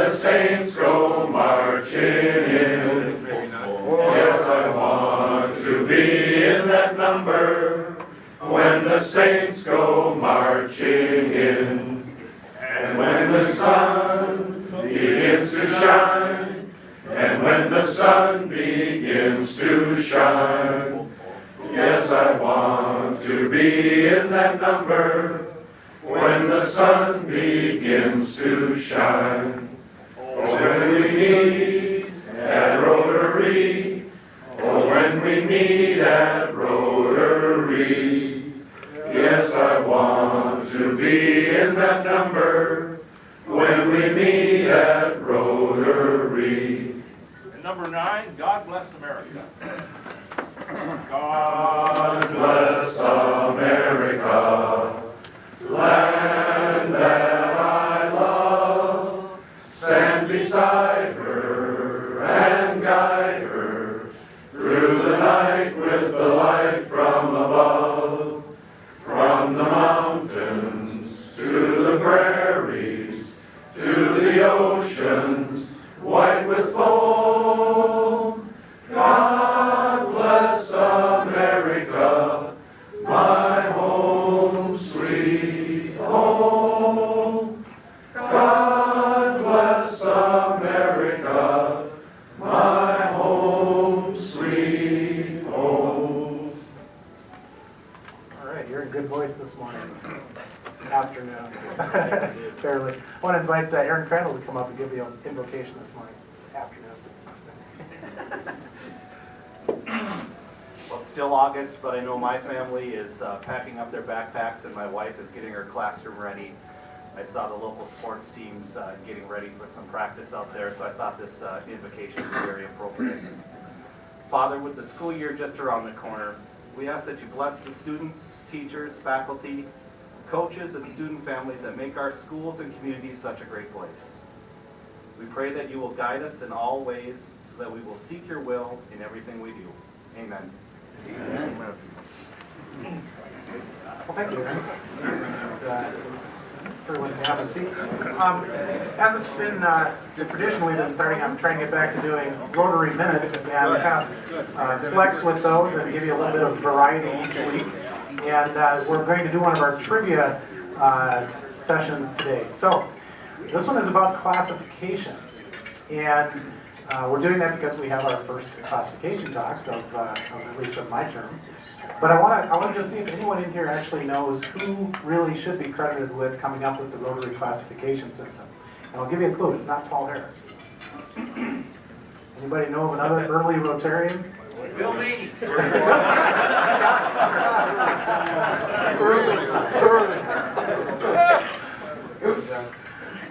the saints go marching in. Yes, I want to be in that number when the saints go marching in. And when the sun begins to shine, and when the sun begins to shine, yes, I want to be in that number when the sun begins to shine. Oh, when we meet at Rotary, oh, when we meet at Rotary, yes, I want to be in that number when we meet at Rotary. And number 9, God Bless America. God bless America, land that I love. Stand beside her and guide her through the night with the light from above. From the mountains to the prairies, to the oceans white with foam. God bless America, my home, sweet home. God bless America, my home, sweet home. All right, you're in good voice this morning. Afternoon. Fairly. I want to invite Aaron Crandall to come up and give you an invocation this morning. Afternoon. Well, it's still August, but I know my family is packing up their backpacks and my wife is getting her classroom ready. I saw the local sports teams getting ready for some practice out there, so I thought this invocation was very appropriate. Father, with the school year just around the corner, we ask that you bless the students, teachers, faculty, coaches, and student families that make our schools and communities such a great place. We pray that you will guide us in all ways so that we will seek your will in everything we do. Amen. Amen. Well, thank you, Aaron. Everyone can have a seat. As it's been tradition, we've been starting up trying to get back to doing Rotary Minutes and kind of flex with those and give you a little bit of variety each week. And we're going to do one of our trivia sessions today. So this one is about classifications. And we're doing that because we have our first classification talks of at least of my term. But I want to just see if anyone in here actually knows who really should be credited with coming up with the Rotary classification system. And I'll give you a clue, it's not Paul Harris. Anybody know of another early Rotarian? Bill Meany.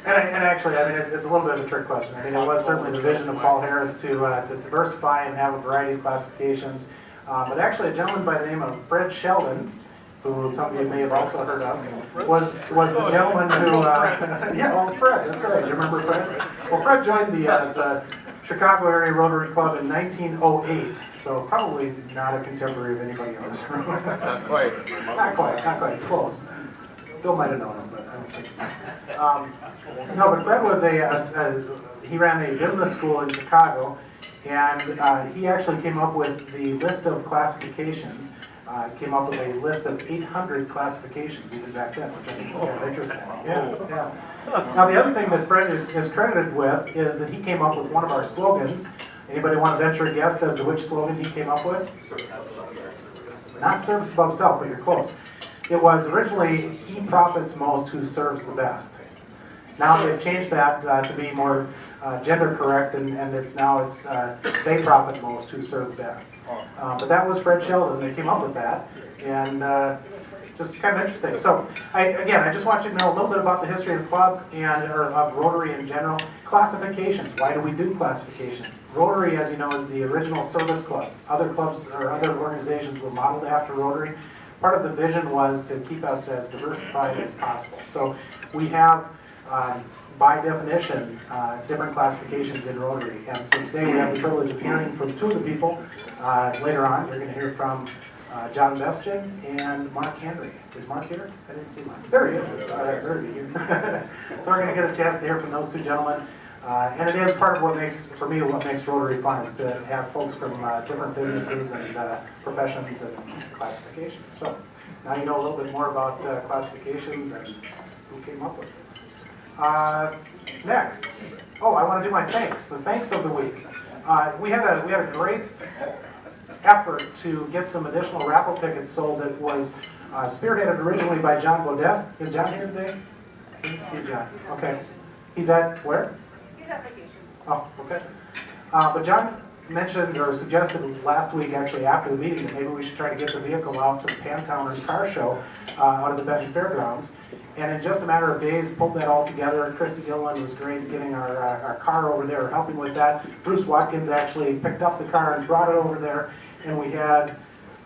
And actually, I mean, it's a little bit of a trick question. I mean, it was certainly the vision of Paul Harris to diversify and have a variety of classifications. But actually, a gentleman by the name of Fred Sheldon, who some of you may have also heard of, was the gentleman who, yeah, well, Fred, that's right. You remember Fred? Well, Fred joined the Chicago Area Rotary Club in 1908, so probably not a contemporary of anybody else. Not quite. Not quite. It's close. Bill might have known him, but I don't think. No, but Fred was he ran a business school in Chicago, and he actually came up with the list of classifications. Came up with a list of 800 classifications even back then, which I think is kind of interesting. Yeah. Now the other thing that Fred is credited with is that he came up with one of our slogans. Anybody want to venture a guess as to which slogan he came up with? Not service above self, but you're close. It was originally, he profits most who serves the best. Now they've changed that to be more gender correct, and it's they profit most who serve best. But that was Fred Sheldon. They came up with that, and just kind of interesting. So I just want you to know a little bit about the history of the club or of Rotary in general. Classifications. Why do we do classifications? Rotary, as you know, is the original service club. Other clubs or other organizations were modeled after Rotary. Part of the vision was to keep us as diversified as possible. So we have, by definition, different classifications in Rotary. And so today we have the privilege of hearing from two of the people. Later on, you're going to hear from John Bestian and Mark Henry. Is Mark here? I didn't see Mark. There he is. There he is. So we're going to get a chance to hear from those two gentlemen. And it is part of what makes, for me, what makes Rotary fun, is to have folks from different businesses and professions and classifications. So now you know a little bit more about classifications and who came up with it. Next, I want to do my thanks, the thanks of the week. We had a great effort to get some additional raffle tickets sold. That was spearheaded originally by John Bodette. Is John here today? I didn't see John. Okay. He's at where? He's on vacation. Oh, okay. But John mentioned or suggested last week, actually after the meeting, that maybe we should try to get the vehicle out to the Pantowners Car Show out of the Benton Fairgrounds. And in just a matter of days, pulled that all together. Christy Gilliland was great at getting our car over there, helping with that. Bruce Watkins actually picked up the car and brought it over there. And we had,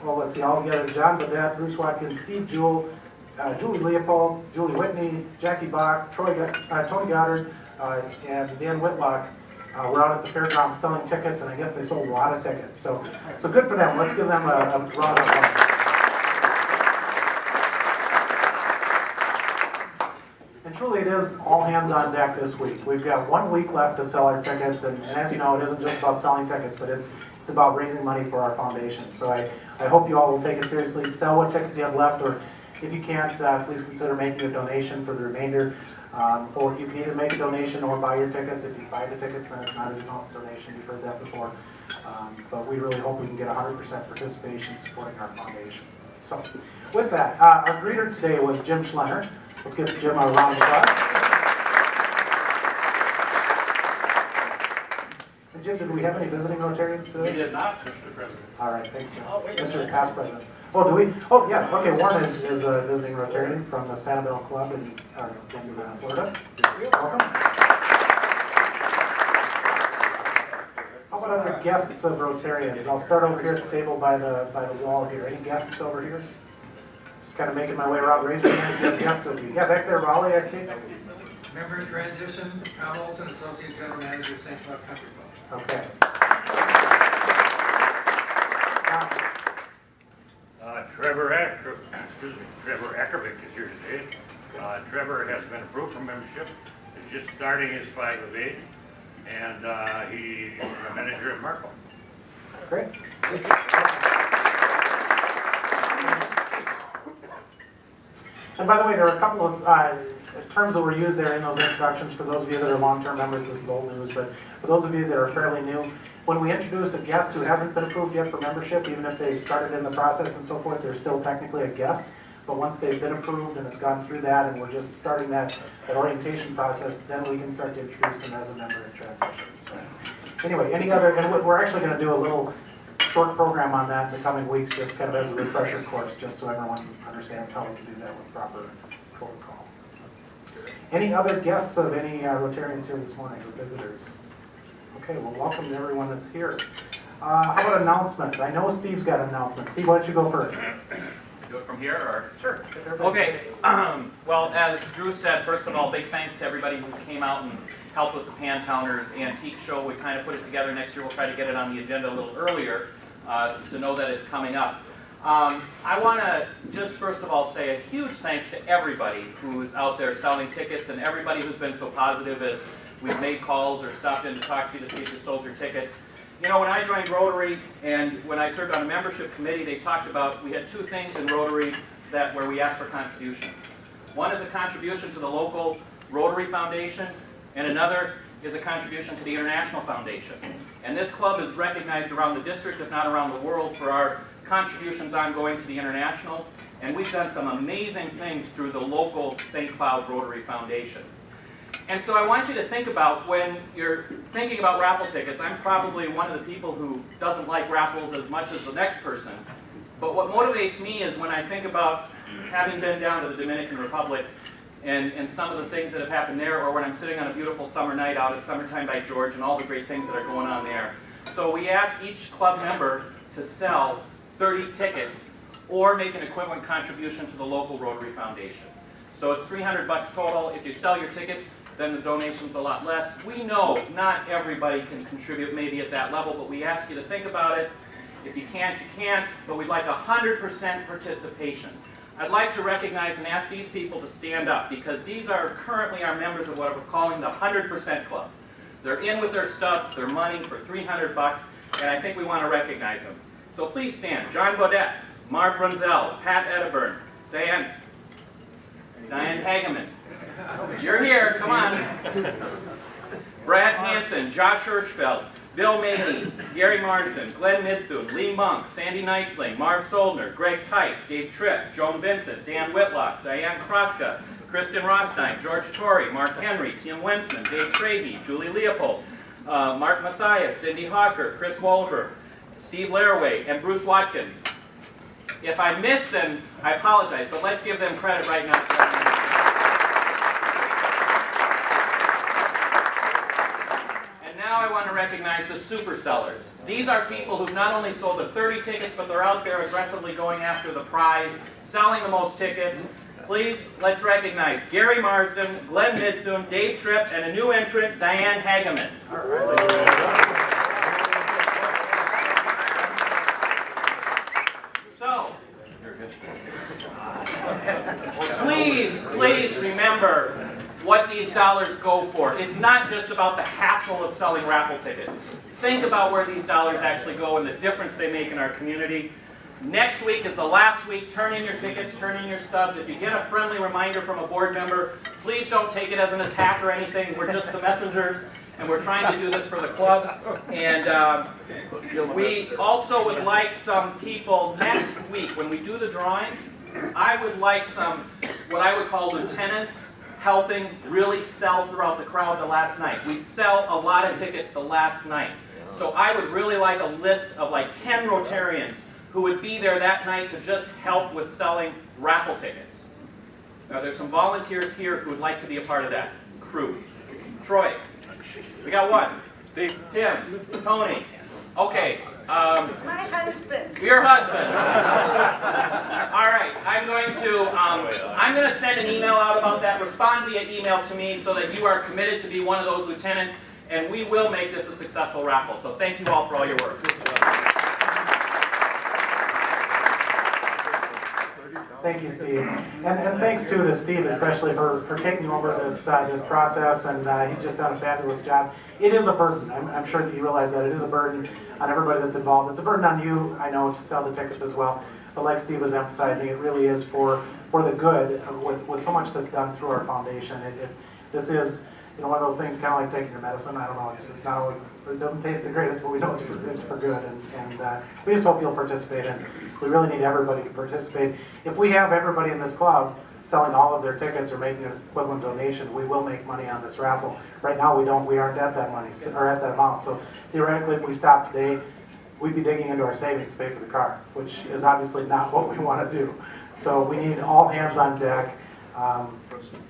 let's see, all together, John Bodette, Bruce Watkins, Steve Jewell, Julie Leopold, Julie Whitney, Jackie Bach, Tony Goddard, and Dan Whitlock were out at the fairgrounds selling tickets, and I guess they sold a lot of tickets. So good for them. Let's give them a round of applause. And truly, it is all hands on deck this week. We've got 1 week left to sell our tickets, and as you know, it isn't just about selling tickets, but it's about raising money for our foundation. So I hope you all will take it seriously, sell what tickets you have left, or if you can't, please consider making a donation for the remainder. Or you can either make a donation or buy your tickets. If you buy the tickets, then it's not a donation. You've heard that before. But we really hope we can get 100% participation supporting our foundation. So with that, our greeter today was Jim Schlenner. Let's give Jim a round of applause. And Jim, did we have any visiting Rotarians today? We did not, Mr. President. All right, thanks, Jim. Oh, wait a Mr. minute. Past President. Oh, do we? Oh, yeah. Okay, Warren is a visiting Rotarian from the Sanibel Club in Florida. Welcome. How about other guests of Rotarians? I'll start over here at the table by the wall here. Any guests over here? Just kind of making my way around. Raise your hand if you have guests with you. Yeah, back there, Raleigh, I see. Member in transition, Tom Olson, Associate General Manager, St. Cloud Country Club. Okay. Trevor Ackervick is here today. Trevor has been approved for membership. He's just starting his 5 of 8, and he is a manager at Markle. Great. And by the way, there are a couple of terms that were used there in those introductions. For those of you that are long-term members, this is old news, but for those of you that are fairly new, when we introduce a guest who hasn't been approved yet for membership, even if they've started in the process and so forth, they're still technically a guest. But once they've been approved and it's gone through that and we're just starting that orientation process, then we can start to introduce them as a member in transition. So anyway, and we're actually going to do a little short program on that in the coming weeks, just kind of as a refresher course, just so everyone understands how we can do that with proper protocol. Any other guests of any Rotarians here this morning or visitors? Okay, well, welcome to everyone that's here. How about announcements? I know Steve's got announcements. Steve, why don't you go first? Do it from here, or? Sure. Okay, well, as Drew said, first of all, big thanks to everybody who came out and helped with the Pantowners Antique Show. We kind of put it together. Next year we'll try to get it on the agenda a little earlier to know that it's coming up. I want to just first of all say a huge thanks to everybody who's out there selling tickets and everybody who's been so positive as we've made calls or stopped in to talk to you to see if you sold your tickets. You know, when I joined Rotary and when I served on a membership committee, they talked about, we had 2 things in Rotary where we asked for contributions. One is a contribution to the local Rotary Foundation, and another is a contribution to the International Foundation. And this club is recognized around the district, if not around the world, for our contributions ongoing to the International. And we've done some amazing things through the local St. Cloud Rotary Foundation. And so I want you to think about, when you're thinking about raffle tickets, I'm probably one of the people who doesn't like raffles as much as the next person. But what motivates me is when I think about having been down to the Dominican Republic and some of the things that have happened there, or when I'm sitting on a beautiful summer night out at Summertime by George and all the great things that are going on there. So we ask each club member to sell 30 tickets or make an equivalent contribution to the local Rotary Foundation. So it's $300 total. If you sell your tickets, then the donation's a lot less. We know not everybody can contribute maybe at that level, but we ask you to think about it. If you can't, you can't, but we'd like 100% participation. I'd like to recognize and ask these people to stand up, because these are currently our members of what we're calling the 100% Club. They're in with their stubs, their money for $300, and I think we want to recognize them. So please stand. John Bodette, Mark Runzel, Pat Edeburn, Diane Hageman. You're here, come on. Brad Hansen, Josh Hirschfeld, Bill Mahney, Gary Marsden, Glenn Midthun, Lee Monk, Sandy Knightsling, Marv Soldner, Greg Tice, Dave Tripp, Joan Vincent, Dan Whitlock, Diane Kroska, Kristen Rostein, George Torrey, Mark Henry, Tim Wensman, Dave Craigie, Julie Leopold, Mark Mathias, Cindy Hawker, Chris Wolver, Steve Laraway, and Bruce Watkins. If I missed them, I apologize, but let's give them credit right now. And now I want to recognize the super sellers. These are people who've not only sold the 30 tickets, but they're out there aggressively going after the prize, selling the most tickets. Please, let's recognize Gary Marsden, Glenn Midthun, Dave Tripp, and a new entrant, Diane Hageman. So, please remember what these dollars go for. It's not just about the hassle of selling raffle tickets. Think about where these dollars actually go and the difference they make in our community. Next week is the last week. Turn in your tickets, turn in your stubs. If you get a friendly reminder from a board member, please don't take it as an attack or anything. We're just the messengers, and we're trying to do this for the club. And we also would like some people next week, when we do the drawing, I would like some, what I would call lieutenants, helping really sell throughout the crowd the last night. We sell a lot of tickets the last night. So I would really like a list of like 10 Rotarians who would be there that night to just help with selling raffle tickets. Now there's some volunteers here who would like to be a part of that crew. Troy, we got one. Steve. Tim, Tony. Okay. My husband. Your husband. All right, I'm going to send an email out about that. Respond via email to me so that you are committed to be one of those lieutenants, and we will make this a successful raffle. So thank you all for all your work. Thank you, Steve. And thanks too to Steve especially for taking over this process, and he's just done a fabulous job. It is a burden. I'm sure that you realize that it is a burden on everybody that's involved. It's a burden on you, I know, to sell the tickets as well. But like Steve was emphasizing, it really is for the good with so much that's done through our foundation. This is, you know, one of those things kind of like taking your medicine. I don't know, it's not always, it doesn't taste the greatest, but we know it's for good, and we just hope you'll participate, and we really need everybody to participate. If we have everybody in this club selling all of their tickets or making an equivalent donation, we will make money on this raffle. Right now we aren't at that money, or at that amount, so theoretically if we stop today, we'd be digging into our savings to pay for the car, which is obviously not what we want to do. So we need all hands on deck.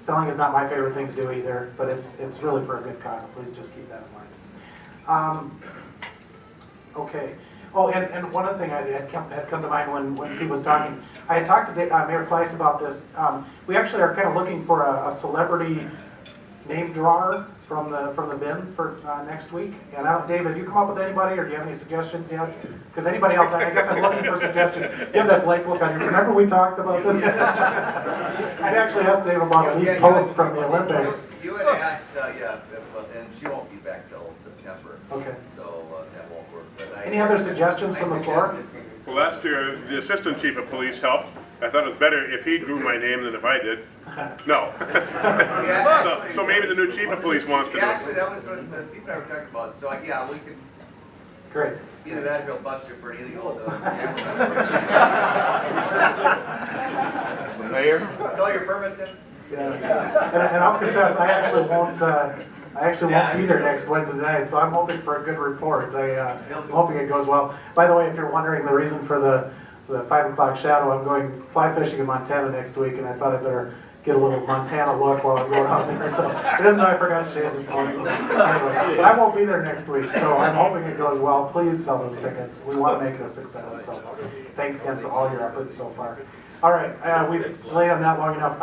Selling is not my favorite thing to do either, but it's really for a good cause. Please just keep that in mind. Okay. Oh, and one other thing had come to mind when Steve was talking. I had talked to Mayor Kleiss about this. We actually are kind of looking for a celebrity name drawer from the bin for next week. And Dave, have you come up with anybody, or do you have any suggestions yet? Because anybody else, I guess I'm looking for suggestions. You have that blank look on you. Remember we talked about this? I'd actually asked Dave about at least post from the Olympics. You had asked, and she won't be back till September. Okay. So that won't work. But Any other suggestions from the floor? Well, last year, the assistant chief of police helped. I thought it was better if he drew my name than if I did. No. So maybe the new chief of police wants to do it. Actually, that was what Steve and I were talking about. So yeah, we could. Great. Either that or he'll bust you for illegal. The mayor? All your permits in? Yeah. And I'll confess, I actually won't be there next Wednesday night, so I'm hoping for a good report. I'm hoping it goes well. By the way, if you're wondering the reason for the 5 o'clock shadow, I'm going fly fishing in Montana next week, and I thought I'd better get a little Montana look while I'm going out there. So it isn't that I forgot to shave this morning. Anyway, but I won't be there next week, so I'm hoping it goes well. Please sell those tickets. We want to make it a success. So thanks again for all your efforts so far. All right, we've laid on that long enough.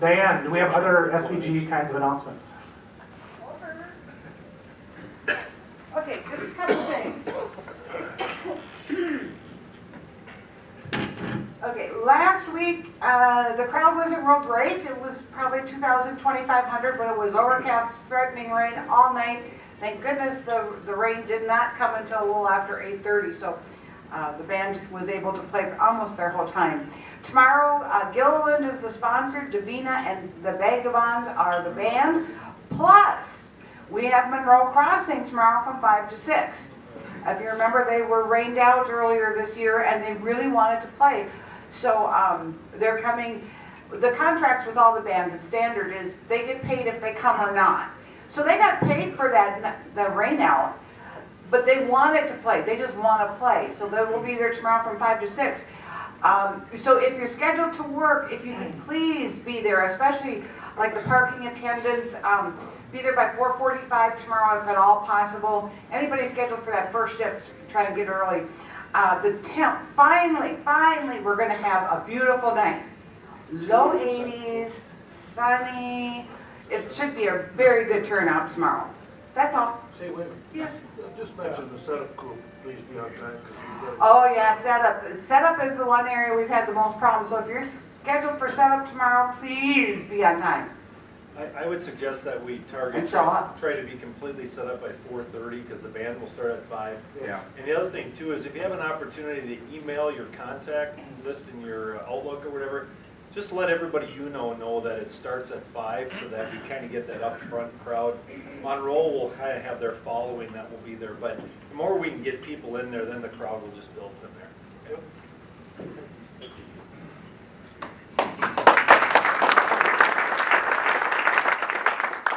Diane, do we have other SVG kinds of announcements? Okay, just a couple things. Okay, last week, the crowd wasn't real great. It was probably 2,000, 2,500, but it was overcast, threatening rain all night. Thank goodness the rain did not come until a little after 8:30, so the band was able to play almost their whole time. Tomorrow, Gilliland is the sponsor, Davina and the Vagabonds are the band. Plus, we have Monroe Crossing tomorrow from 5 to 6. If you remember, they were rained out earlier this year and they really wanted to play. So they're coming, the contracts with all the bands, the standard is they get paid if they come or not. So they got paid for the rain out, but they wanted to play. They just want to play. So they will be there tomorrow from 5 to 6. So if you're scheduled to work, if you can please be there, especially like the parking attendants, be there by 4:45 tomorrow if at all possible. Anybody scheduled for that first shift, try and get early. The temp, finally, we're going to have a beautiful night. Low 80s, sunny. It should be a very good turnout tomorrow. That's all. Say, wait a minute. Yes. Just mention the setup crew, please be on time, because we've got. Oh yeah, setup. Setup is the one area we've had the most problems. So if you're scheduled for setup tomorrow, please be on time. I would suggest that we target, And show up. try to be completely set up by 4:30 because the band will start at 5. Yeah. And the other thing too is if you have an opportunity to email your contact list in your Outlook or whatever, just let everybody you know that it starts at 5 so that we kind of get that up front crowd. Monroe will kind of have their following that will be there, but the more we can get people in there, then the crowd will just build from there. Okay?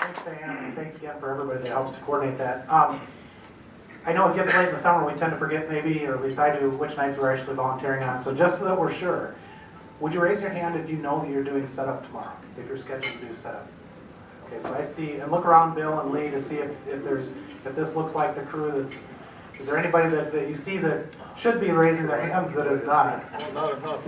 Thanks, Diane, and thanks again for everybody that helps to coordinate that. I know it gets late in the summer, we tend to forget maybe, or at least I do, which nights we're actually volunteering on. So just so that we're sure, would you raise your hand if you know that you're doing setup tomorrow, if you're scheduled to do setup? Okay, so I see, and look around Bill and Lee to see if this looks like the crew that's, is there anybody that you see that should be raising their hands that is not? Not enough.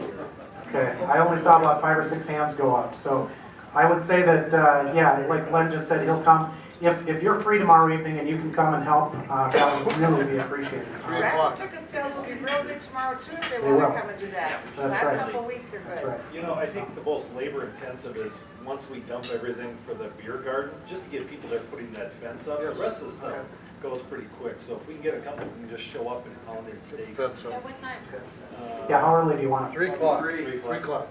Okay, I only saw about 5 or 6 hands go up, so I would say that, yeah, like Glenn just said, he'll come. If you're free tomorrow evening and you can come and help, that would really be appreciated. Raffle ticket sales will be real good tomorrow too if they They want will. to come and do that. That's Last right. couple of weeks are That's good. right. You know, I think the most labor intensive is once we dump everything for the beer garden, just to get people there putting that fence up. The rest of the stuff goes pretty quick. So if we can get a couple who can just show up and pound in steaks. Fence up. What time? Yeah, how early do you want it? 3 o'clock. 3 o'clock. 3 o'clock.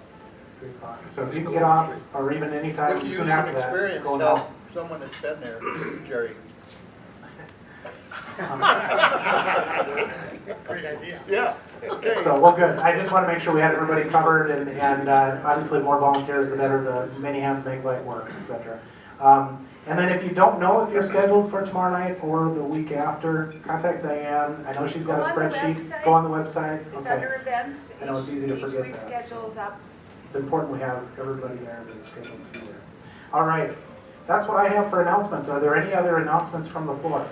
3 o'clock. So if you can get off, or even any time Would you soon use after some that, experience go and to help. help someone that's been there, Jerry? Great idea. Yeah, okay. So, well, good. I just want to make sure we had everybody covered, and obviously the more volunteers, the better. The many hands make light work, etc. And then if you don't know if you're scheduled for tomorrow night or the week after, contact Diane. I know she's got a Go on the spreadsheet. website. Go on the website. It's Okay. under events. I know it's easy to forget Each week's that, so. schedule's up. It's important we have everybody there that's scheduled to be there. All right. That's what I have for announcements. Are there any other announcements from the floor?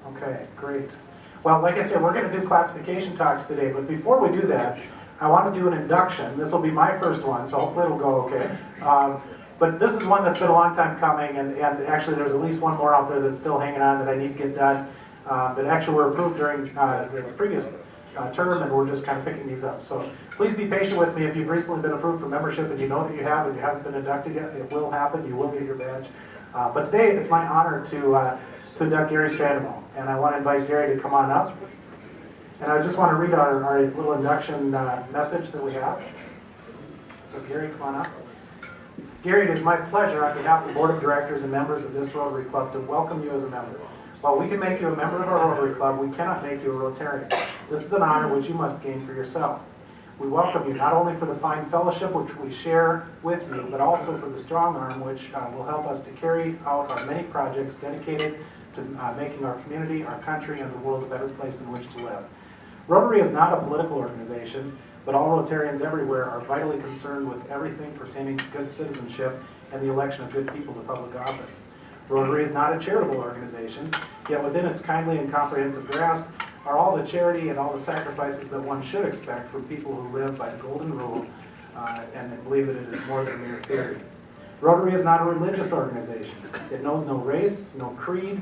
Okay, great. Well, like I said, we're going to do classification talks today, but before we do that, I want to do an induction. This will be my first one, so hopefully it'll go okay. But this is one that's been a long time coming, and actually there's at least one more out there that's still hanging on that I need to get done. That actually were approved during the previous term, and we're just kind of picking these up. So please be patient with me. If you've recently been approved for membership and you know that you have and you haven't been inducted yet, it will happen. You will get your badge. But today it's my honor to induct Gary Strandemo, and I want to invite Gary to come on up. And I just want to read our little induction message that we have. So Gary, come on up. Gary, it is my pleasure on behalf of the Board of Directors and members of this Rotary Club to welcome you as a member. While we can make you a member of our Rotary Club, we cannot make you a Rotarian. This is an honor which you must gain for yourself. We welcome you not only for the fine fellowship which we share with you, but also for the strong arm which will help us to carry out our many projects dedicated to making our community, our country, and the world a better place in which to live. Rotary is not a political organization, but all Rotarians everywhere are vitally concerned with everything pertaining to good citizenship and the election of good people to public office. Rotary is not a charitable organization, yet within its kindly and comprehensive grasp are all the charity and all the sacrifices that one should expect from people who live by the golden rule and believe that it is more than mere theory. Rotary is not a religious organization. It knows no race, no creed,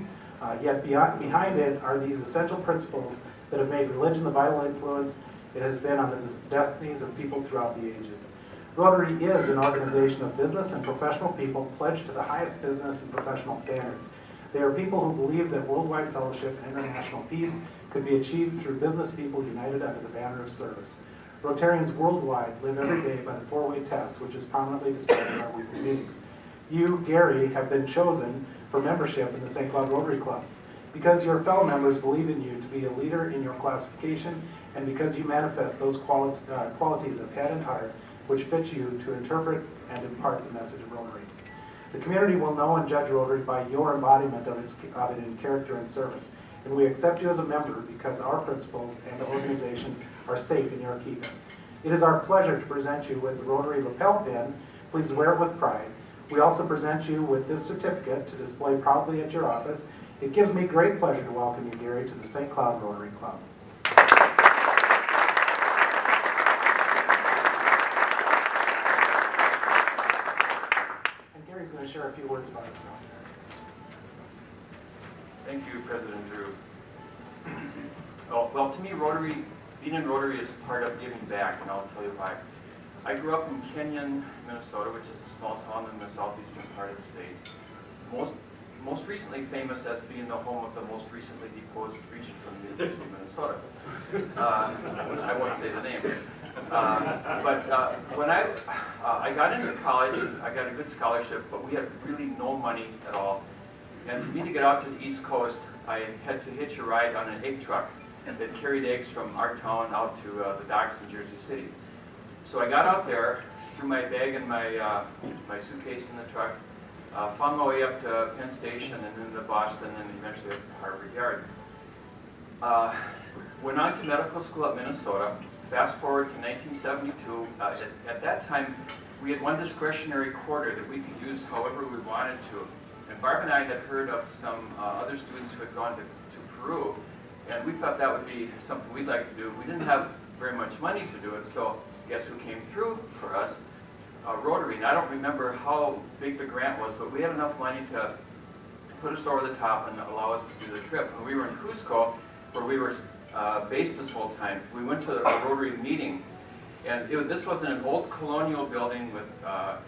yet behind it are these essential principles that have made religion the vital influence it has been on the destinies of people throughout the ages. Rotary is an organization of business and professional people pledged to the highest business and professional standards. They are people who believe that worldwide fellowship and international peace could be achieved through business people united under the banner of service. Rotarians worldwide live every day by the four-way test, which is prominently displayed in our weekly meetings. You, Gary, have been chosen for membership in the St. Cloud Rotary Club because your fellow members believe in you to be a leader in your classification, and because you manifest those qualities of head and heart which fit you to interpret and impart the message of Rotary. The community will know and judge Rotary by your embodiment of it in character and service, and we accept you as a member because our principles and the organization are safe in your keeping. It is our pleasure to present you with the Rotary lapel pin. Please wear it with pride. We also present you with this certificate to display proudly at your office. It gives me great pleasure to welcome you, Gary, to the St. Cloud Rotary Club. And Gary's going to share a few words about himself. Thank you, President Drew. Well, to me, Rotary, being in Rotary is part of giving back, and I'll tell you why. I grew up in Kenyon, Minnesota, which is a small town in the southeastern part of the state. Most recently famous as being the home of the most recently deposed preacher from the University of Minnesota. I won't say the name. But when I got into college, I got a good scholarship, but we had really no money at all. And for me to get out to the East Coast, I had to hitch a ride on an egg truck that carried eggs from our town out to the docks in Jersey City. So I got out there, threw my bag and my suitcase in the truck, found my way up to Penn Station and then to Boston and eventually up to Harvard Yard. Went on to medical school at Minnesota. Fast forward to 1972. At that time, we had one discretionary quarter that we could use however we wanted to. And Barb and I had heard of some other students who had gone to Peru, and we thought that would be something we'd like to do. We didn't have very much money to do it, so guess who came through for us? Rotary. And I don't remember how big the grant was, but we had enough money to put us over the top and allow us to do the trip. When we were in Cusco, where we were based this whole time, we went to a Rotary meeting, and this was in an old colonial building with dark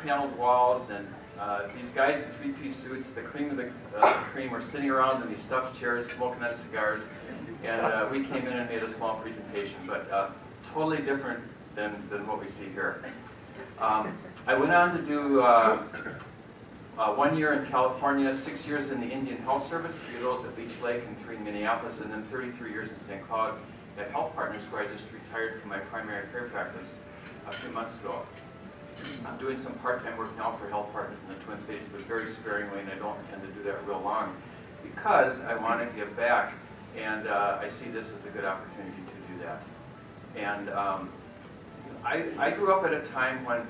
paneled walls, and these guys in three-piece suits, the cream of the cream, were sitting around in these stuffed chairs smoking on cigars, and we came in and made a small presentation, but totally different than what we see here. I went on to do 1 year in California, 6 years in the Indian Health Service, 3 of those at Leech Lake and 3 in Minneapolis, and then 33 years in St. Cloud at Health Partners, where I just retired from my primary care practice a few months ago. I'm doing some part-time work now for Health Partners in the Twin Cities, but very sparingly, and I don't intend to do that real long because I want to give back, and I see this as a good opportunity to do that. And I grew up at a time when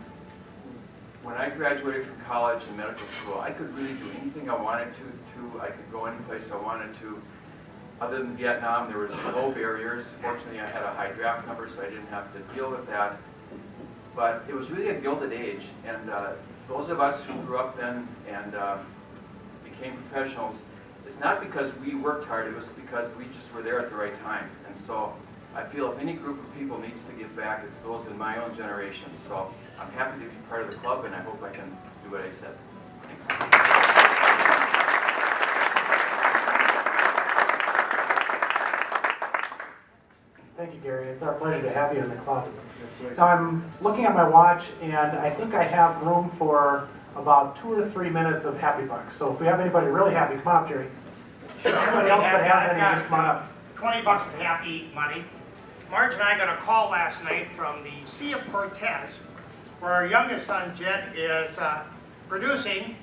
I graduated from college and medical school, I could really do anything I wanted to. I could go any place I wanted to. Other than Vietnam, there was low barriers. Fortunately, I had a high draft number, so I didn't have to deal with that. But it was really a gilded age, and those of us who grew up then and became professionals, it's not because we worked hard, it was because we just were there at the right time. And so I feel if any group of people needs to give back, it's those in my own generation. So I'm happy to be part of the club, and I hope I can do what I said. Thanks. Thank you, Gary. It's our pleasure to have you in the club. Now, I'm looking at my watch, and I think I have room for about 2 or 3 minutes of happy bucks. So if we have anybody really happy, come on up, Jerry. Anybody else that has any, just come on up. $20 of happy money. Marge and I got a call last night from the Sea of Cortez, where our youngest son, Jed, is producing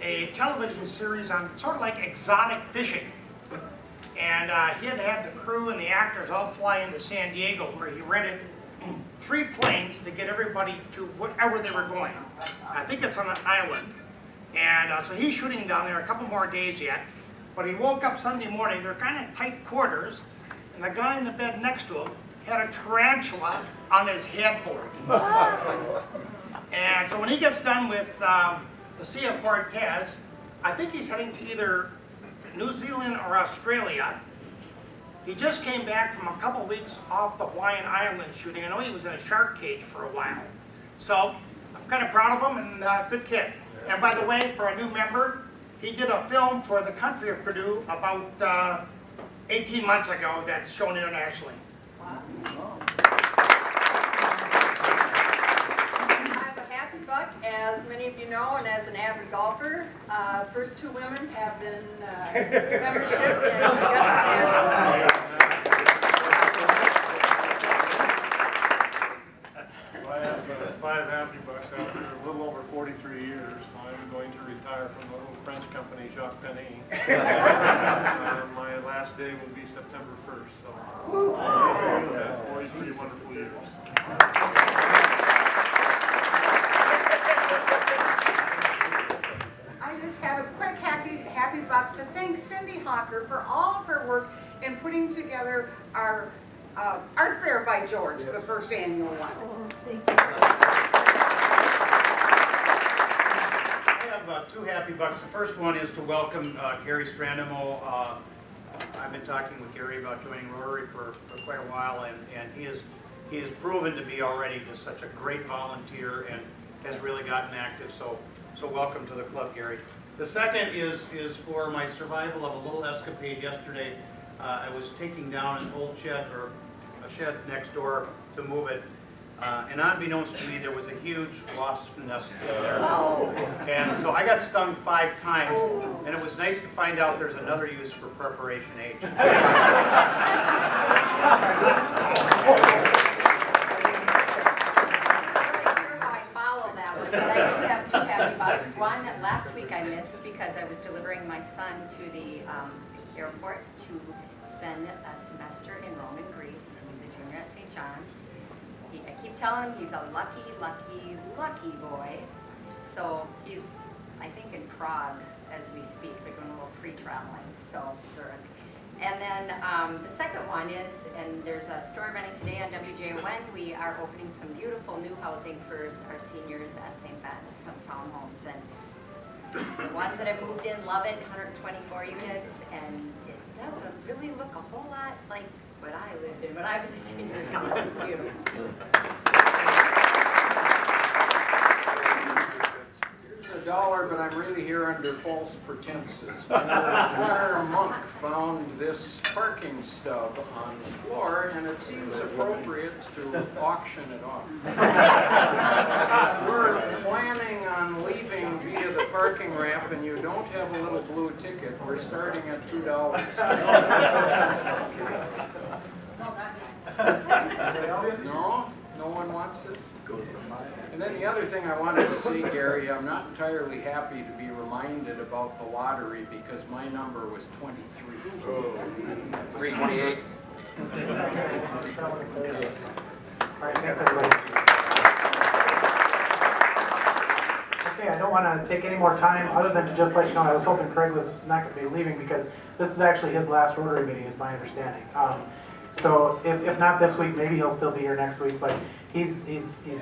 a television series on sort of like exotic fishing. And he had to have the crew and the actors all fly into San Diego, where he rented 3 planes to get everybody to wherever they were going. I think it's on an island. And so he's shooting down there a couple more days yet. But he woke up Sunday morning, they're kind of tight quarters, and the guy in the bed next to him had a tarantula on his headboard. And so when he gets done with the Sea of Cortez, I think he's heading to either New Zealand or Australia. He just came back from a couple weeks off the Hawaiian Islands shooting. I know he was in a shark cage for a while. So I'm kind of proud of him and good kid. And by the way, for a new member, he did a film for the country of Purdue about 18 months ago that's shown internationally. Wow. I'm a happy buck, as many of you know, and as an avid golfer. First two women have been membership in Augusta. I have 5 happy bucks after a little over 43 years. I'm going to retire from the little French company, Jacques Penny. My last day will be September 1st. So, 43 wonderful years. I just have a quick happy buck to thank Cindy Hawker for all of her work in putting together our Art Fair by George, the first annual one. Oh, thank you. I have 2 happy bucks. The first one is to welcome Gary Strandemo. I've been talking with Gary about joining Rotary for quite a while, and he has proven to be already just such a great volunteer and has really gotten active. So welcome to the club, Gary. The second is for my survival of a little escapade yesterday. I was taking down an old shed, or a shed next door, to move it. And unbeknownst to me, there was a huge wasp nest in there. Oh. And so I got stung 5 times, and it was nice to find out there's another use for Preparation H. I'm not sure how I follow that one, but I do have 2 happy bucks. One, last week I missed because I was delivering my son to the airport to spend a semester in Rome and Greece. He's a junior at St. John's. I keep telling him he's a lucky, lucky, lucky boy. So he's, I think, in Prague as we speak. They're doing a little pre-traveling. So, and then the second one is, and there's a story running today on WJON. We are opening some beautiful new housing for our seniors at St. Ben's, some townhomes. And the ones that have moved in love it, 124 units, and it doesn't really look a whole lot like what I lived in when I was a senior in college. Beautiful. Here's $1, but I'm really here under false pretenses. Where Monk found this parking stub on the floor, and it seems appropriate to auction it off. We're planning on leaving via the parking ramp, and you don't have a little blue ticket. We're starting at $2. No? No one wants this? And then the other thing I wanted to say, Gary, I'm not entirely happy to be reminded about the lottery because my number was 23. 328. All right, thanks everybody. Okay, I don't want to take any more time other than to just let you know I was hoping Craig was not going to be leaving because this is actually his last Rotary meeting, is my understanding. So if not this week, maybe he'll still be here next week. But he's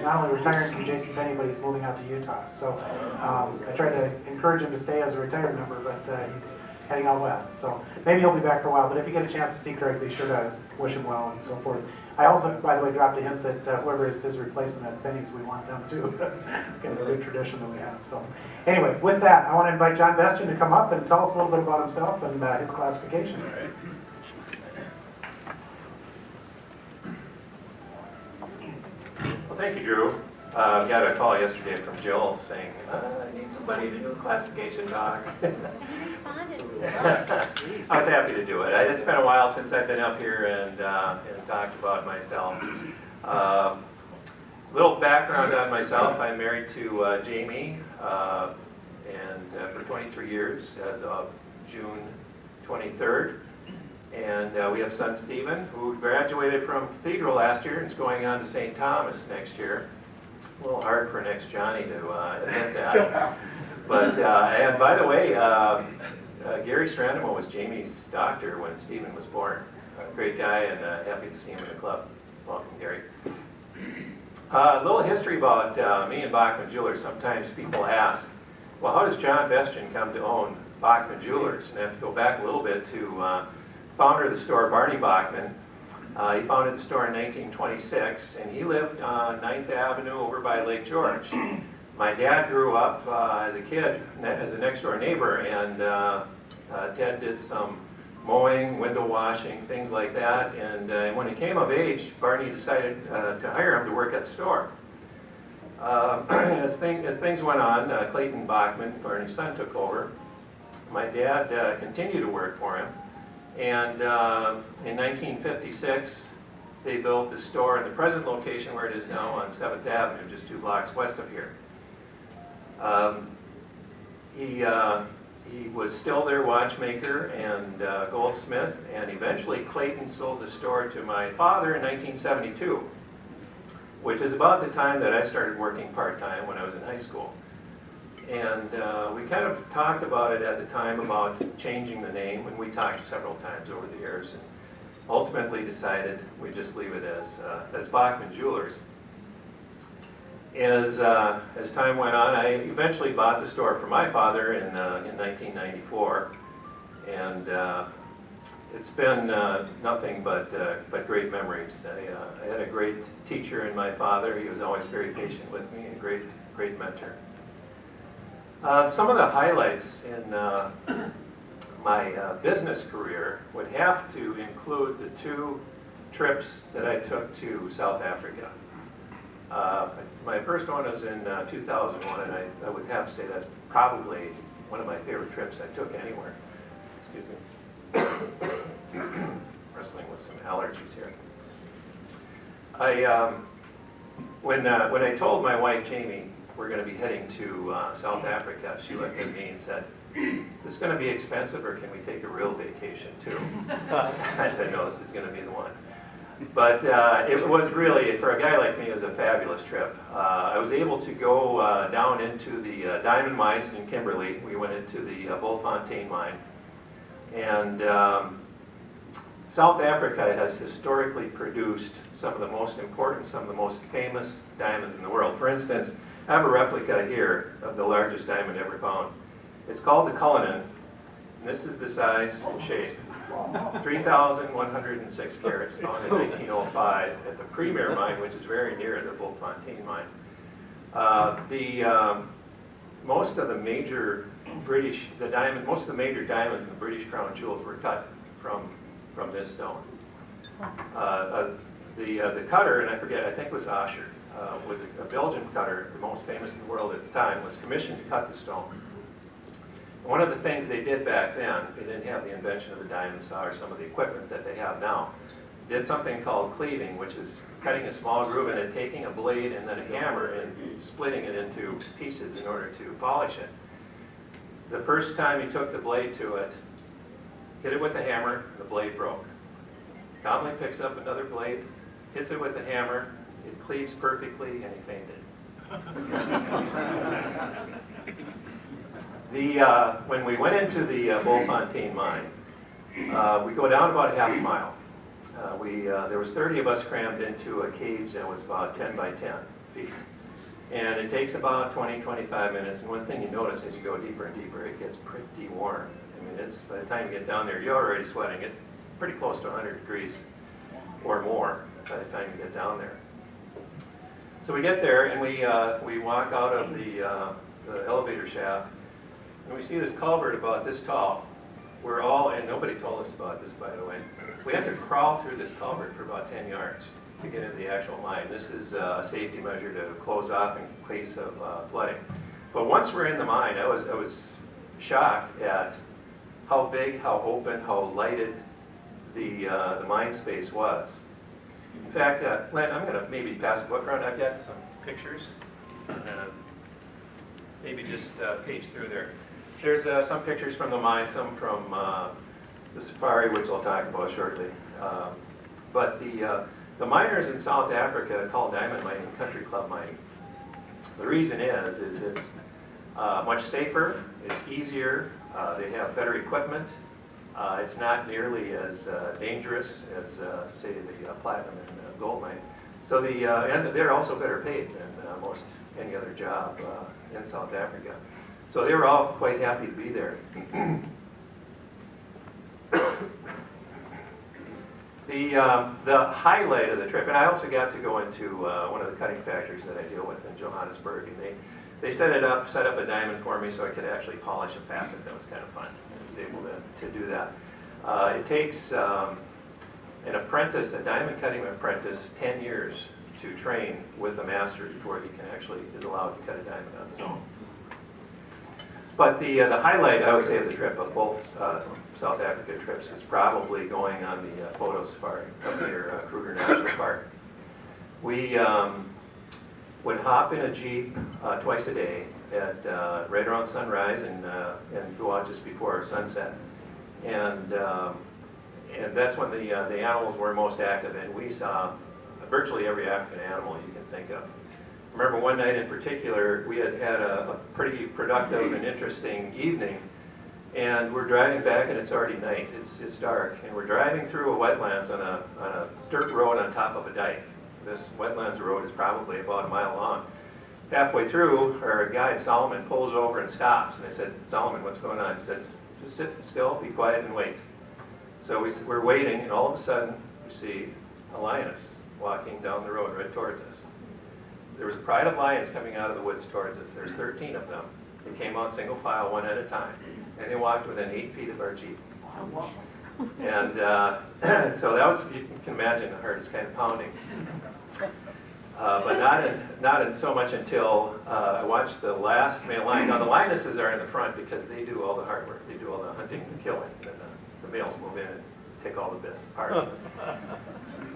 not only retiring from JCPenney, but he's moving out to Utah. So I tried to encourage him to stay as a retired member, but he's heading out west. So maybe he'll be back for a while. But if you get a chance to see Craig, be sure to wish him well and so forth. I also, by the way, dropped a hint that whoever is his replacement at Penny's, we want them too. It's kind of a good tradition that we have. So anyway, with that, I want to invite John Bestian to come up and tell us a little bit about himself and his classification. Well, thank you, Drew. I got a call yesterday from Jill saying, I need somebody to do a classification talk. And he responded. I was happy to do it. It's been a while since I've been up here and talked about myself. Little background on myself. I'm married to Jamie, and for 23 years as of June 23rd. And we have son Stephen, who graduated from Cathedral last year and is going on to St. Thomas next year. A little hard for next Johnny to admit that. But, and by the way, Gary Strandemo was Jamie's doctor when Stephen was born. Great guy, and happy to see him in the club. Welcome, Gary. A little history about me and Bachman Jewelers. Sometimes people ask, well, how does John Bestian come to own Bachman Jewelers? And I have to go back a little bit to founder of the store, Barney Bachman. He founded the store in 1926, and he lived on 9th Avenue over by Lake George. My dad grew up as a kid as a next-door neighbor, and Ted did some mowing, window washing, things like that. And when he came of age, Barney decided to hire him to work at the store. As things went on, Clayton Bachman, Barney's son, took over. My dad continued to work for him. And in 1956, they built the store in the present location where it is now on 7th Avenue, just 2 blocks west of here. He was still their watchmaker and goldsmith, and eventually Clayton sold the store to my father in 1972, which is about the time that I started working part-time when I was in high school. And we kind of talked about it at the time about changing the name, and we talked several times over the years, and ultimately decided we just leave it as Bachman Jewelers. As time went on, I eventually bought the store for my father in 1994, and it's been nothing but great memories. I had a great teacher in my father. He was always very patient with me, and a great mentor. Some of the highlights in my business career would have to include the 2 trips that I took to South Africa. My first one was in 2001, and I would have to say that's probably one of my favorite trips I took anywhere. Excuse me. Wrestling with some allergies here. When I told my wife, Jamie, we're going to be heading to South Africa, she looked at me and said, "Is this going to be expensive, or can we take a real vacation too?" I said, "No, this is going to be the one." But it was really, for a guy like me, it was a fabulous trip. I was able to go down into the diamond mines in Kimberley. We went into the Bultfontein mine. And South Africa has historically produced some of the most important, some of the most famous diamonds in the world. For instance, I have a replica here of the largest diamond ever found. It's called the Cullinan, and this is the size and shape. 3,106 carats, found in 1905 at the Premier mine, which is very near the Bultfontein mine. Most of the major most of the major diamonds in the British crown jewels were cut from this stone. The cutter, and I forget, I think it was Osher, was a Belgian cutter, the most famous in the world at the time, was commissioned to cut the stone. One of the things they did back then, they didn't have the invention of the diamond saw or some of the equipment that they have now, did something called cleaving, which is cutting a small groove in it, taking a blade and then a hammer and splitting it into pieces in order to polish it. The first time he took the blade to it, hit it with the hammer, and the blade broke. Calmly picks up another blade, hits it with the hammer, it cleaves perfectly, and he fainted. When we went into the Bultfontein mine, we go down about half a mile. There was 30 of us crammed into a cage that was about 10 by 10 feet. And it takes about 20, 25 minutes. And one thing you notice as you go deeper and deeper, it gets pretty warm. I mean, by the time you get down there, you're already sweating. It's pretty close to 100 degrees or more by the time you get down there. So we get there, and we walk out of the elevator shaft, and we see this culvert about this tall. And nobody told us about this, by the way. We had to crawl through this culvert for about 10 yards to get into the actual mine. This is a safety measure to close off in case of flooding. But once we're in the mine, I was shocked at how big, how open, how lighted the mine space was. In fact, Len, I'm going to maybe pass a book around. I've got some pictures. Maybe just page through there. There's some pictures from the mine, some from the safari, which I'll talk about shortly. But the miners in South Africa call diamond mining country club mining. The reason is it's much safer, it's easier, they have better equipment, it's not nearly as dangerous as, say, the platinum and gold mine. So and they're also better paid than most any other job in South Africa. So they were all quite happy to be there. The highlight of the trip, and I also got to go into one of the cutting factories that I deal with in Johannesburg, and they set up a diamond for me so I could actually polish a facet. That was kind of fun. I was able to do that. It takes an apprentice, a diamond cutting apprentice, 10 years to train with a master before he can actually is allowed to cut a diamond on his own. But the highlight, I would say, of the trip, of both South Africa trips, is probably going on the photo safari up near Kruger National Park. We would hop in a Jeep twice a day at right around sunrise and go out just before sunset. And that's when the animals were most active, and we saw virtually every African animal you can think of. I remember one night in particular, we had a pretty productive and interesting evening, and we're driving back, and it's already night. It's dark, and we're driving through a wetlands on a dirt road on top of a dike. This wetlands road is probably about a mile long. Halfway through, our guide Solomon pulls over and stops, and I said, "Solomon, what's going on?" He says, "Just sit still, be quiet, and wait." So we're waiting, and all of a sudden, we see a lioness walking down the road right towards us. There was a pride of lions coming out of the woods towards us. There's 13 of them. They came out single file, one at a time, and they walked within 8 feet of our Jeep. And so that was, you can imagine, the heart is kind of pounding. But not so much until I watched the last male lion. Now the lionesses are in the front because they do all the hard work. They do all the hunting and killing. And the males move in and take all the parts.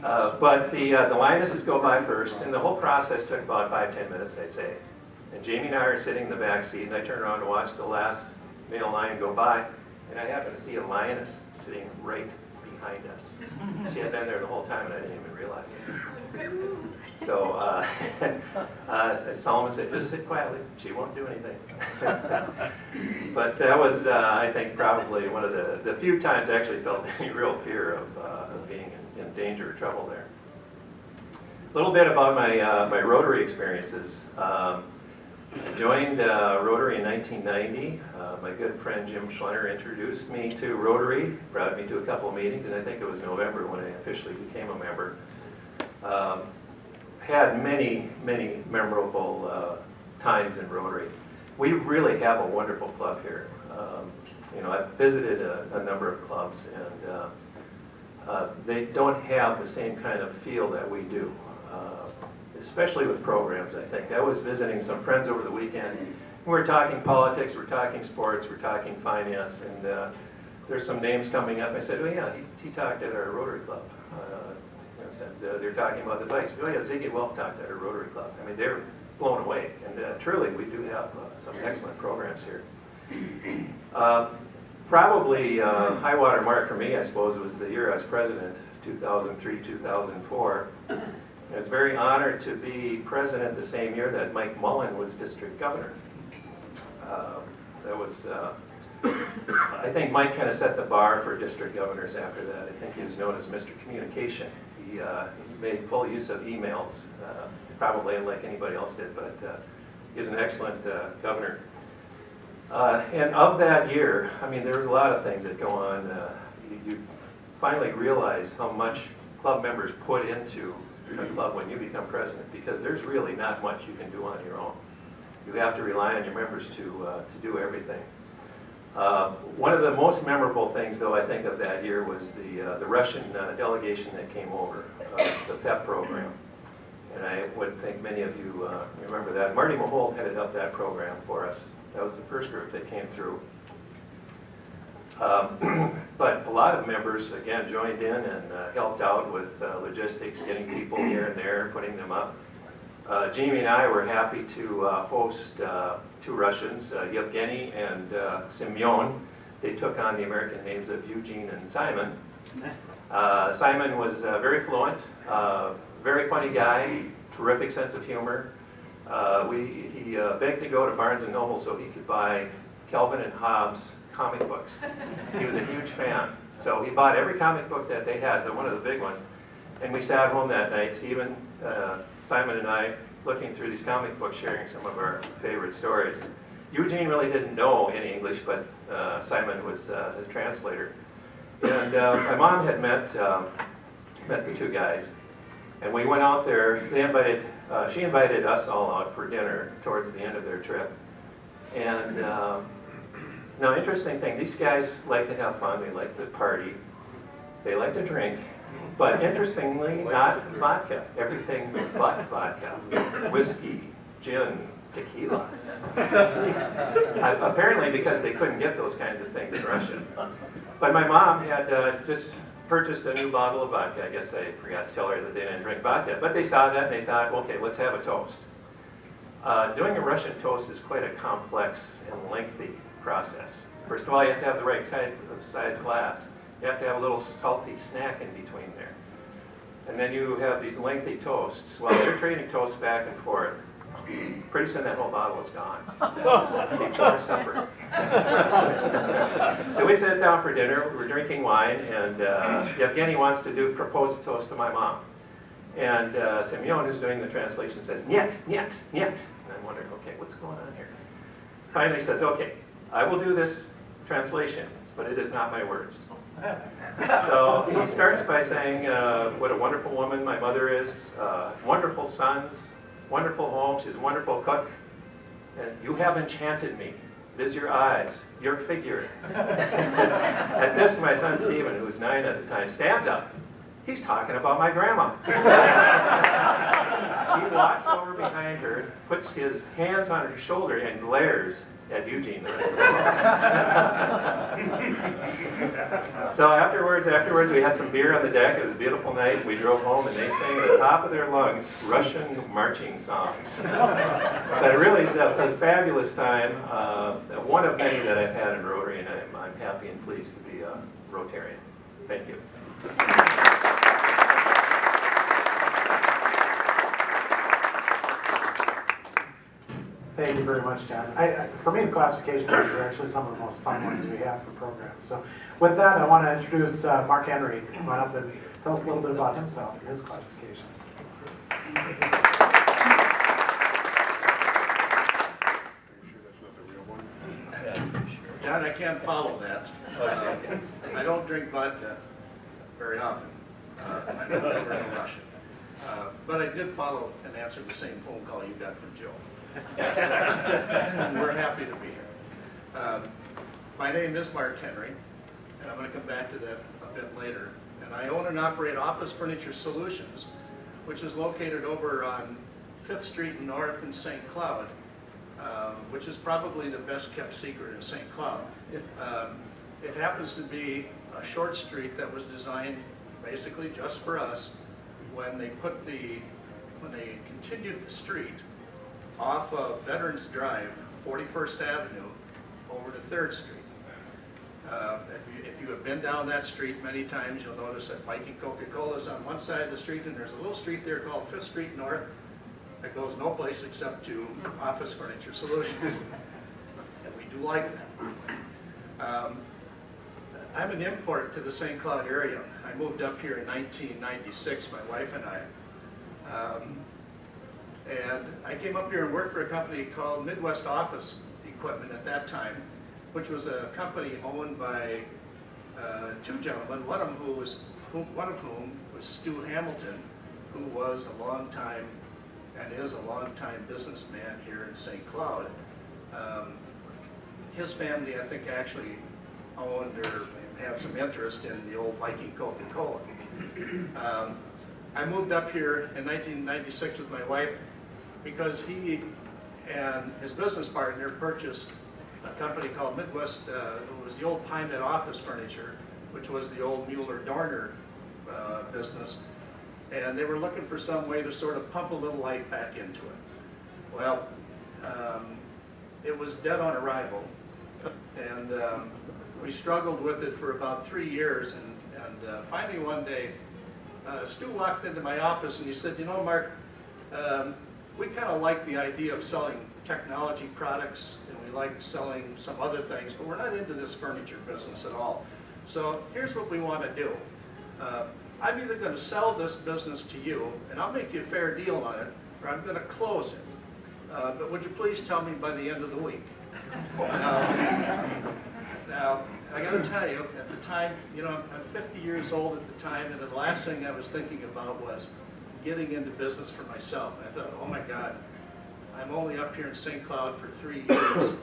But the lionesses go by first, and the whole process took about 5-10 minutes, I'd say. And Jamie and I are sitting in the back seat, and I turn around to watch the last male lion go by, and I happen to see a lioness sitting right behind us. She had been there the whole time, and I didn't even realize it. So Solomon said, "Just sit quietly. She won't do anything." But that was, I think, probably one of the few times I actually felt any real fear of being in danger or trouble there. A little bit about my Rotary experiences. I joined Rotary in 1990. My good friend Jim Schlenner introduced me to Rotary, brought me to a couple of meetings, and I think it was November when I officially became a member. Had many memorable times in Rotary. We really have a wonderful club here. I've visited a number of clubs, and they don't have the same kind of feel that we do, especially with programs, I think. I was visiting some friends over the weekend. We were talking politics, we're talking sports, we're talking finance, and there's some names coming up. I said, "Oh yeah, he talked at our Rotary Club." They're talking about the bikes. "Oh yeah, Ziggy Welp talked at our Rotary Club." I mean, they're blown away, and truly we do have some excellent programs here. Probably high water mark for me, I suppose, was the year I was president, 2003, 2004. I was very honored to be president the same year that Mike Mullen was district governor. That was, I think Mike kind of set the bar for district governors after that. I think he was known as Mr. Communication. He made full use of emails, probably unlike anybody else did, but he was an excellent governor. And of that year, I mean, there was a lot of things that go on. You finally realize how much club members put into a club when you become president, because there's really not much you can do on your own. You have to rely on your members to do everything. One of the most memorable things, though, I think of that year was the Russian delegation that came over, the PEP program. And I would think many of you remember that. Marty Mahold headed up that program for us. That was the first group that came through. But a lot of members, again, joined in and helped out with logistics, getting people here and there, putting them up. Jamie and I were happy to host two Russians, Yevgeny and Semyon. They took on the American names of Eugene and Simon. Simon was very fluent, very funny guy, terrific sense of humor. He begged to go to Barnes & Noble so he could buy Calvin and Hobbes comic books. He was a huge fan. So he bought every comic book that they had, one of the big ones. And we sat home that night, Stephen, Simon and I, looking through these comic books, sharing some of our favorite stories. Eugene really didn't know any English, but Simon was a translator. And my mom had met met the two guys. And we went out there, she invited us all out for dinner towards the end of their trip. And now, interesting thing, these guys like to have fun, they like to party, they like to drink, but interestingly, not vodka, everything but vodka, whiskey, gin, tequila. Apparently because they couldn't get those kinds of things in Russia. But my mom had just purchased a new bottle of vodka. I guess I forgot to tell her that they didn't drink vodka. But they saw that and they thought, okay, let's have a toast. Doing a Russian toast is quite a complex and lengthy process. First of all, you have to have the right type of size glass. You have to have a little salty snack in between there. And then you have these lengthy toasts. While they're trading toasts back and forth, pretty soon that whole bottle is gone. Before supper. So we sat down for dinner, we're drinking wine, and Yevgeny wants to propose a toast to my mom. And Semyon, who's doing the translation, says, "Niet, niet, niet." And I'm wondering, okay, what's going on here? Finally says, okay, I will do this translation, but it is not my words. So he starts by saying what a wonderful woman my mother is, wonderful sons, wonderful home, she's a wonderful cook, and you have enchanted me. It is your eyes, your figure. At this, my son Stephen, who was 9 at the time, stands up. He's talking about my grandma. He walks over behind her, puts his hands on her shoulder, and glares at Eugene the rest of the class. So afterwards, we had some beer on the deck. It was a beautiful night. We drove home, and they sang at the top of their lungs Russian marching songs. But it really was a fabulous time, one of many that I've had in Rotary, and I'm happy and pleased to be a Rotarian. Thank you. Thank you very much, John. For me, the classifications are actually some of the most fun ones we have for programs. So with that, I want to introduce Mark Henry. Come on up and tell us a little bit about himself and his classifications. John, I can't follow that. I don't drink vodka very often. I'm never in a rush. But I did follow and answer the same phone call you got from Joe. And we're happy to be here. My name is Mark Henry, and I'm going to come back to that a bit later. And I own and operate Office Furniture Solutions, which is located over on 5th Street North in St. Cloud, which is probably the best kept secret in St. Cloud. It happens to be a short street that was designed basically just for us when they continued the street off of Veterans Drive, 41st Avenue, over to 3rd Street. If you have been down that street many times, you'll notice that Viking Coca-Cola is on one side of the street, and there's a little street there called 5th Street North that goes no place except to Office Furniture Solutions. And we do like that. I'm an import to the St. Cloud area. I moved up here in 1996, my wife and I. And I came up here and worked for a company called Midwest Office Equipment at that time, which was a company owned by two gentlemen, one of whom was Stu Hamilton, who was a long time and is a long time businessman here in St. Cloud. His family, I think, actually owned or had some interest in the old Viking Coca-Cola. I moved up here in 1996 with my wife because he and his business partner purchased a company called Midwest, it was the old Pymet Office Furniture, which was the old Mueller-Dorner business, and they were looking for some way to sort of pump a little life back into it. Well, it was dead on arrival, and we struggled with it for about 3 years, and finally one day, Stu walked into my office and he said, "You know, Mark, we kind of like the idea of selling technology products, and we like selling some other things, but we're not into this furniture business at all. So here's what we want to do. I'm either going to sell this business to you, and I'll make you a fair deal on it, or I'm going to close it. But would you please tell me by the end of the week?" Now, I got gotta tell you, at the time, you know, I'm 50 years old at the time, and the last thing I was thinking about was getting into business for myself. And I thought, oh my God, I'm only up here in St. Cloud for 3 years.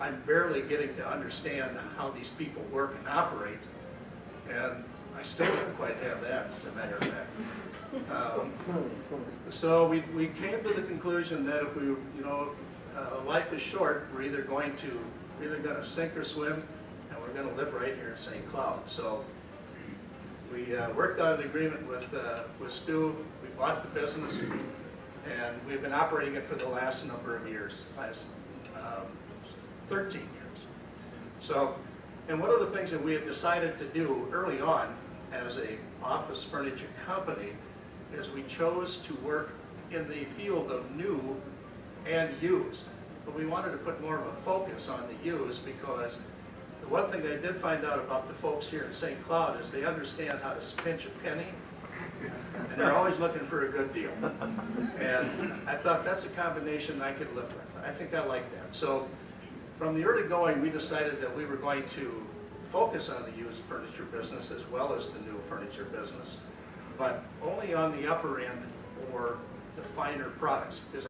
I'm barely getting to understand how these people work and operate, and I still don't quite have that, as a matter of fact. So we came to the conclusion that if we, you know, life is short, we're either going to sink or swim, and we're going to live right here in St. Cloud. So we worked out an agreement with Stu. We bought the business, and we've been operating it for the last number of years, last 13 years. So, and one of the things that we had decided to do early on as a office furniture company is we chose to work in the field of new and used. But we wanted to put more of a focus on the used because the one thing I did find out about the folks here in St. Cloud is they understand how to pinch a penny, and they're always looking for a good deal. And I thought that's a combination I could live with. I think I like that. So from the early going, we decided that we were going to focus on the used furniture business as well as the new furniture business, but only on the upper end or the finer products. Because